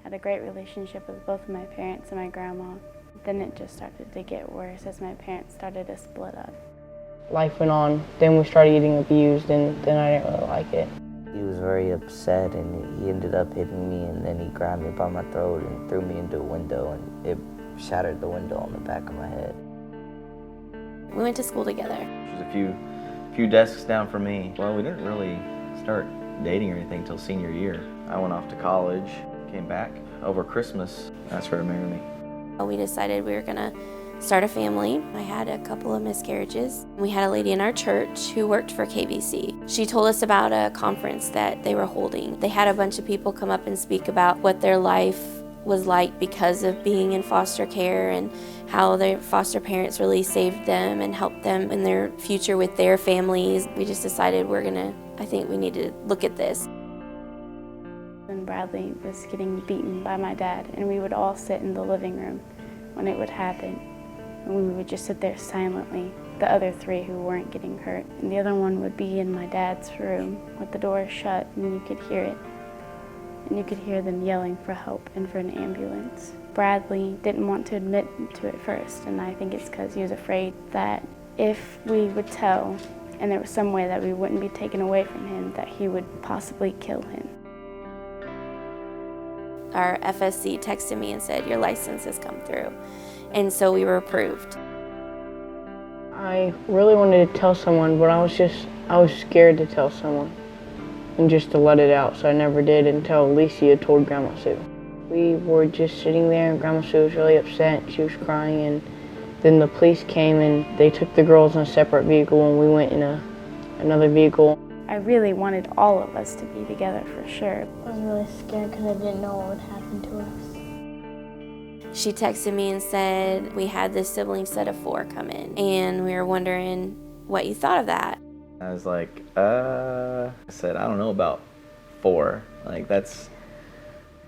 had a great relationship with both of my parents and my grandma. Then it just started to get worse as my parents started to split up. Life went on, then we started getting abused, and then I didn't really like it. He was very upset, and he ended up hitting me, and then he grabbed me by my throat and threw me into a window, and it shattered the window on the back of my head. We went to school together. There was a few desks down from me. Well, we didn't really start dating or anything until senior year. I went off to college, came back over Christmas, asked her to marry me. We decided we were gonna start a family. I had a couple of miscarriages. We had a lady in our church who worked for KVC. She told us about a conference that they were holding. They had a bunch of people come up and speak about what their life was like because of being in foster care and how their foster parents really saved them and helped them in their future with their families. We just decided I think we need to look at this. When Bradley was getting beaten by my dad, and we would all sit in the living room when it would happen, and we would just sit there silently, the other three who weren't getting hurt. And the other one would be in my dad's room with the door shut, and you could hear it. And you could hear them yelling for help and for an ambulance. Bradley didn't want to admit to it first, and I think it's because he was afraid that if we would tell, and there was some way that we wouldn't be taken away from him, that he would possibly kill him. Our FSC texted me and said, your license has come through. And so we were approved. I really wanted to tell someone, but I was scared to tell someone and just to let it out, so I never did until Alicia told Grandma Sue. We were just sitting there, and Grandma Sue was really upset. She was crying, and then the police came and they took the girls in a separate vehicle, and we went in another vehicle. I really wanted all of us to be together for sure. I was really scared because I didn't know what would happen to us. She texted me and said, we had this sibling set of 4 come in, and we were wondering what you thought of that. I was like, I said, I don't know about 4. Like, that's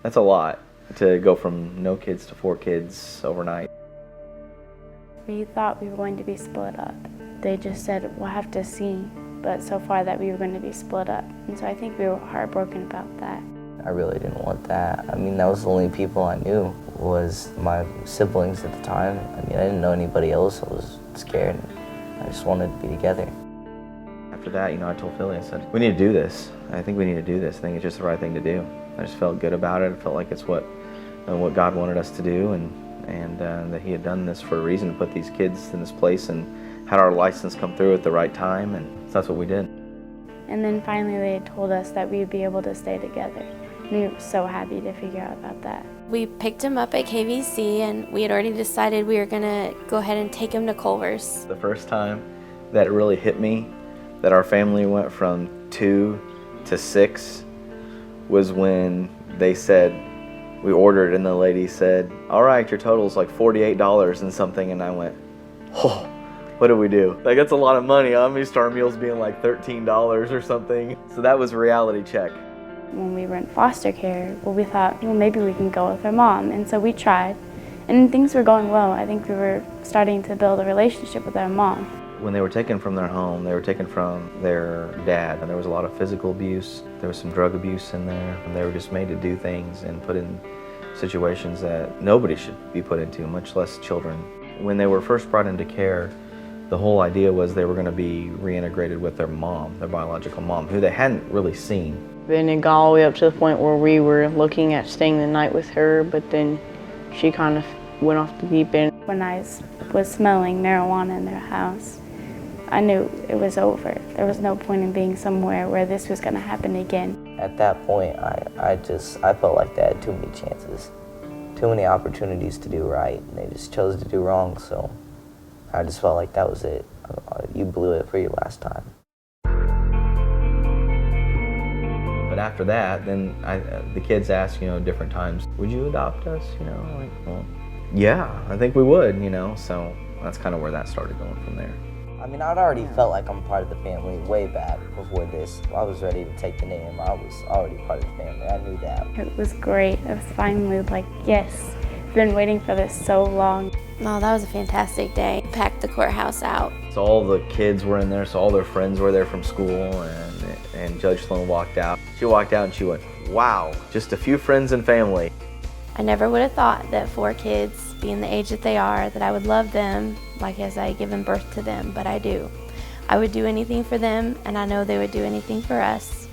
a lot to go from no kids to 4 kids overnight. We thought we were going to be split up. They just said, we'll have to see, but so far that we were going to be split up. And so I think we were heartbroken about that. I really didn't want that. I mean, that was the only people I knew was my siblings at the time. I mean, I didn't know anybody else. I was scared. I just wanted to be together. After that, I told Philly, I said, we need to do this. I think we need to do this. I think it's just the right thing to do. I just felt good about it. I felt like it's what God wanted us to do, and that he had done this for a reason, to put these kids in this place and had our license come through at the right time, and so that's what we did. And then finally they told us that we'd be able to stay together. And we were so happy to figure out about that. We picked him up at KVC, and we had already decided we were gonna go ahead and take him to Culver's. The first time that it really hit me that our family went from 2 to 6 was when they said, we ordered, and the lady said, all right, your total's like $48 and something, and I went, oh, what do we do? Like, that's a lot of money. I'm used to our meals being like $13 or something. So that was a reality check. When we were in foster care, we thought, maybe we can go with our mom. And so we tried, and things were going well. I think we were starting to build a relationship with our mom. When they were taken from their home, they were taken from their dad, and there was a lot of physical abuse. There was some drug abuse in there, and they were just made to do things and put in situations that nobody should be put into, much less children. When they were first brought into care, the whole idea was they were going to be reintegrated with their mom, their biological mom, who they hadn't really seen. Then it got all the way up to the point where we were looking at staying the night with her, but then she kind of went off the deep end. When I was smelling marijuana in their house, I knew it was over. There was no point in being somewhere where this was going to happen again. At that point, I felt like they had too many chances, too many opportunities to do right, and they just chose to do wrong, so I just felt like that was it. You blew it for your last time. But after that, then the kids asked, different times, would you adopt us? Like, well, yeah, I think we would, so that's kind of where that started going from there. I mean, I'd already felt like I'm part of the family way back before this. I was ready to take the name. I was already part of the family. I knew that. It was great. I was finally like, yes, I've been waiting for this so long. Oh, that was a fantastic day. We packed the courthouse out. So all the kids were in there, so all their friends were there from school, and Judge Sloan walked out. She walked out and she went, wow, just a few friends and family. I never would have thought that 4 kids, being the age that they are, that I would love them like as I given birth to them, but I do. I would do anything for them, and I know they would do anything for us.